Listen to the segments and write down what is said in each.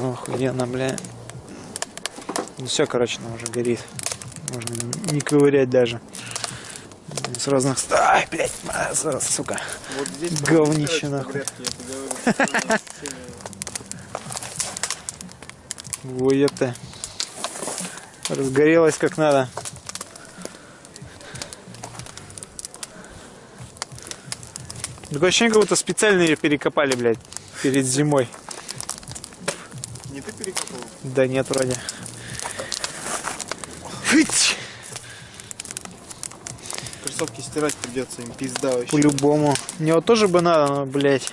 Охуенно, бля. Ну все, короче, она уже горит. Можно не ковырять даже. С разных... Ай, блядь, сука. Вот здесь говнище, нахуй. Ой, это. Разгорелась как надо. Такое ощущение, как будто специально ее перекопали, блядь, перед зимой. Не ты перекопал? Да нет, вроде. Хыть! Кроссовки стирать придется, им пизда вообще. По-любому. Мне вот тоже бы надо, но, блядь.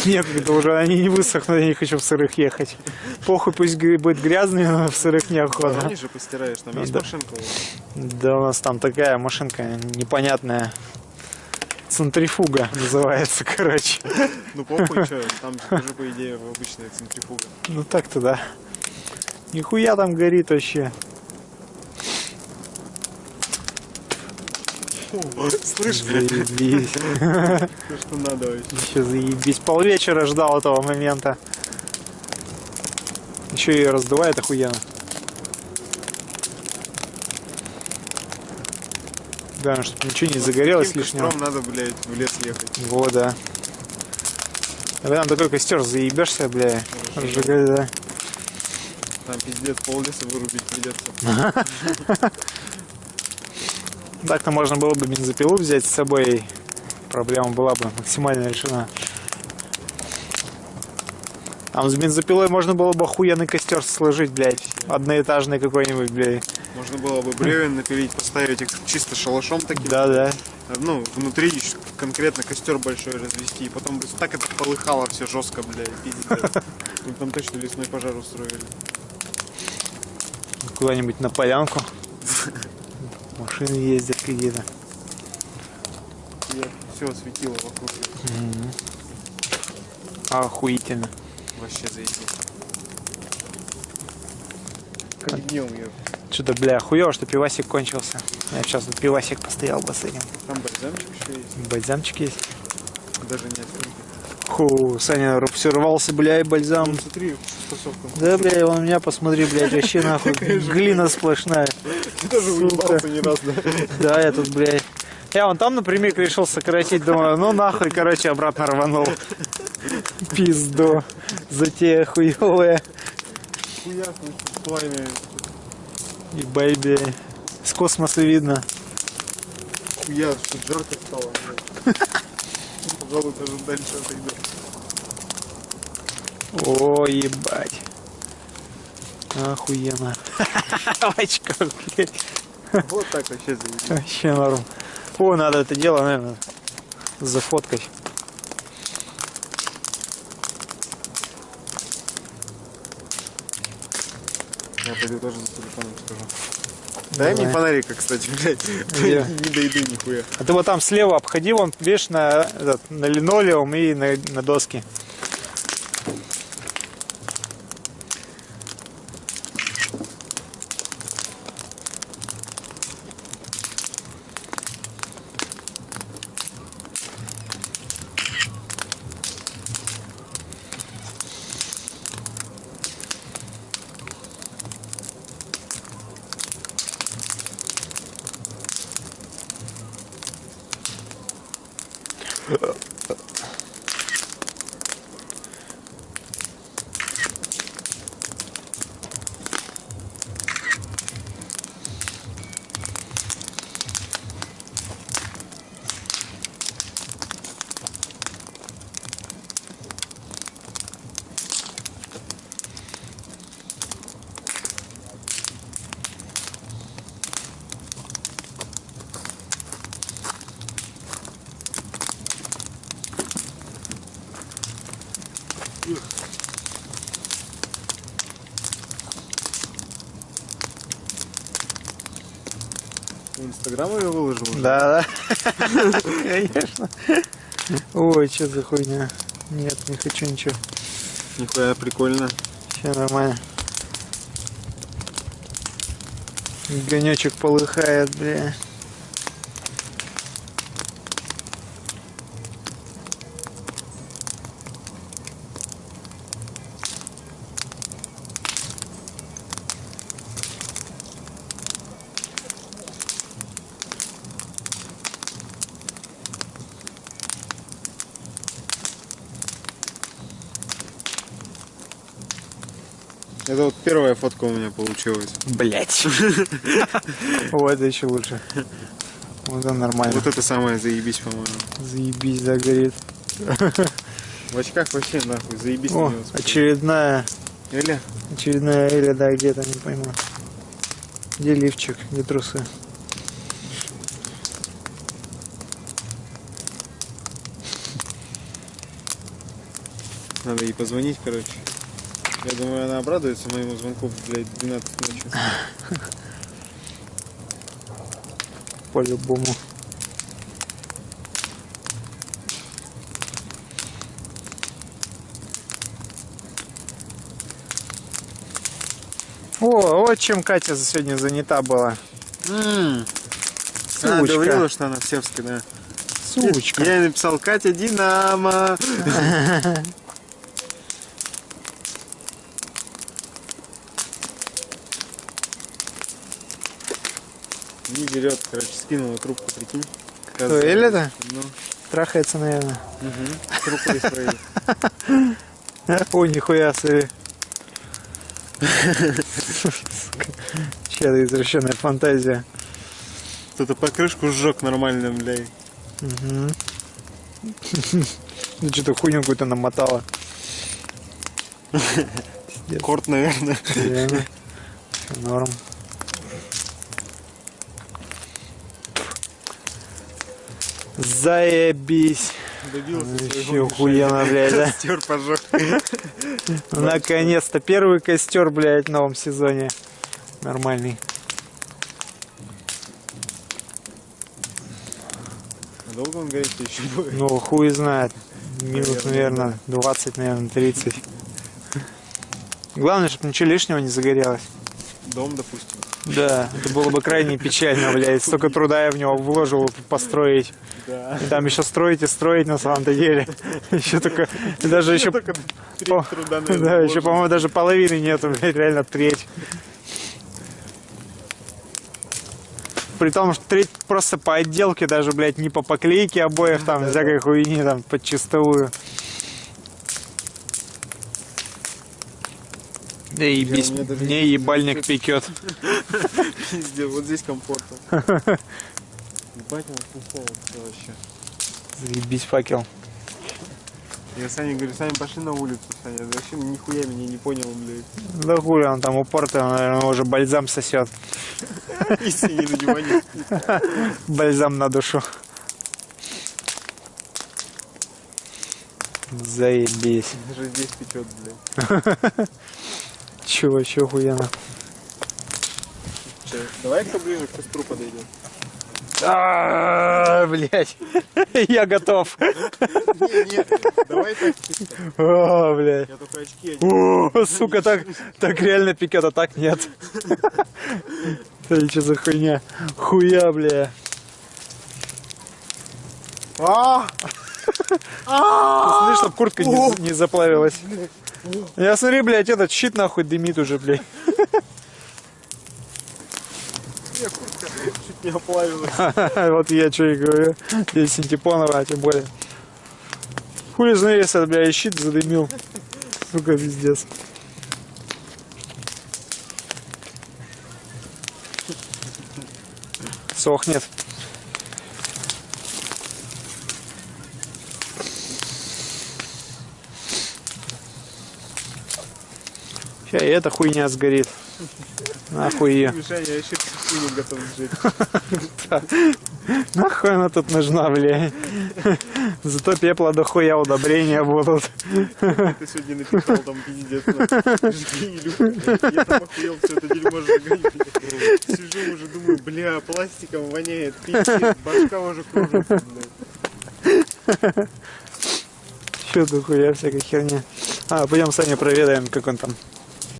Некогда уже, они не высохнут, я не хочу в сырых ехать. Похуй, пусть будет грязный, но в сырых неохота. Да, же постираешь, там есть да. машинка. Да, у нас там такая машинка непонятная. Центрифуга называется, короче. Ну похуй, что, там тоже, по идее, обычная центрифуга. Ну так-то да. Нихуя там горит вообще. Слышь, Заебись. то, что надо вообще. Еще заебись. Полвечера ждал этого момента. Еще ее раздувает охуенно. Да, чтобы ничего не загорелось лишнего. Надо, блядь, в лес ехать. Вот, да. А там такой костер заебешься, бля. Разжигать, да. Там пиздец, пол-леса вырубить придется. Так-то можно было бы бензопилу взять с собой, и проблема была бы максимально решена. Там с бензопилой можно было бы охуенный костер сложить, блядь. Одноэтажный какой-нибудь, блядь. Можно было бы бревен напилить, поставить их чисто шалашом таким. Да. Ну, внутри конкретно костер большой развести. И потом бы так это полыхало все жестко, блядь, пиздец. Мы там точно лесной пожар устроили. Куда-нибудь на полянку. Машины ездят какие-то. Все осветило вокруг. Охуительно. Вообще заебись. Как днем ее. Что-то, бля, хуёво, что пивасик кончился. Я сейчас тут пивасик постоял бы с этим. Там бальзамчик еще есть. Бальзамчик есть. Даже не открытый. Ху, Саня все рвался, бля, и бальзам. Ну, смотри, способка. Да, бля, он меня посмотри, блядь, вообще нахуй. Глина сплошная. Ты тоже уебался не раз, да? Да, я тут, блядь. Я вон там напрямик решил сократить, думаю, ну нахуй, короче, обратно рванул. Пизду. Затея хуёвая. Хуя, пламя. Ебай, бля. С космоса видно. Хуя, что жарко стало, блядь. Пожалуй, даже дальше отойду. О, ебать. Охуенно. В очках, блядь. Вот так вообще заебись. Вообще норм. О, надо это дело, наверное, зафоткать. Я пойду тоже за телефоном скажу. Дай мне фонарика, кстати, блядь. Не дойду нихуя. А ты вот там слева обходи, вон, видишь, на линолеум и на доски. В Инстаграм ее выложил уже? Да. Конечно. Ой, что за хуйня? Нет, не хочу ничего. Нихуя прикольно. Все нормально. Огонечек полыхает, бля. Это вот первая фотка у меня получилась. Блять. Вот это еще лучше. Вот он нормально. Вот это самое заебись, по-моему. Заебись, загорит. В очках вообще нахуй, заебись на О, него смотреть. очередная Эля? да, где-то, не пойму. Где лифчик, где трусы? Надо ей позвонить, короче. Я думаю, она обрадуется моему звонку, блядь, в 12 ночи. По-любому. О, вот чем Катя сегодня занята была. Она Сучка. говорила, что она в Севске, да. Сучка. Я ей написал: Катя Динамо. Не берет, короче, скинула трубку, прикинь. Кто, Эля-то? Ну, Трахается, наверное. с трубкой своей. О, нихуя себе. Чья-то извращенная фантазия. Кто-то покрышку сжег нормально, блядь. Ну что-то хуйню какую-то намотала. Корт, наверное. Реально. Всё норм. Заебись. Добился Вообще своего, охуенно, мешали. блядь, да? Костер пожег. Наконец-то первый костер, блядь, в новом сезоне. Нормальный. А долго он гореть еще будет? Ну, хуй знает. Минут, наверное, 20, наверное, 30. Главное, чтобы ничего лишнего не загорелось. Дом, допустим. Да, это было бы крайне печально, блядь. Столько труда я в него вложил построить. Да. И там еще строить и строить на самом-то деле. Еще только, даже еще, Только треть труда, наверное, да, еще, вложил. по-моему, даже половины нету, блядь, реально треть. При том, что треть просто по отделке, даже, блядь, не по поклейке обоев, там, всякой хуйни, там, подчистовую. Да ебись, мне даже мне не ебальник пекет. Пиздец, вот здесь комфортно. Ебать, он вкусный вообще вообще. Заебись факел. Я Сане говорю: Саня, пошли на улицу, Саня. Вообще нихуя меня не понял, блядь. Да хули он там упорный, он, наверное, уже бальзам сосет. И сидит на диване. Бальзам на душу. Заебись. Даже здесь печет, блядь. Чего, охуенно. Че, давай кто ближе к костру подойдет. Блять. Я готов. Не, давай так чисто. О, блядь. Я только очки одену. О, сука, так реально пикет, а так нет. Это что за хуйня? Хуя, бля. Смотри, чтоб куртка не заплавилась. Я смотри, блядь, этот щит нахуй дымит уже, блядь. Я куртка чуть не оплавилась. Вот я что и говорю. Здесь синтепоновая, тем более. Хули знаю, если, бля, щит задымил. Сука, пиздец. Сохнет. Сейчас и эта хуйня сгорит. Нахуй ее. Мишаня, я еще психину готов сжечь. Нахуй она тут нужна, бля. Зато пепла дохуя, удобрения будут. Ты сегодня написал там пиздец. Жги, Илюха. Я там охуел все это дерьмо сжигать. Сижу уже, думаю, бля, пластиком воняет. Пиздец, башка уже кружится, блядь. Че дохуя, всякая херня. Пойдем Саню проведаем, как он там.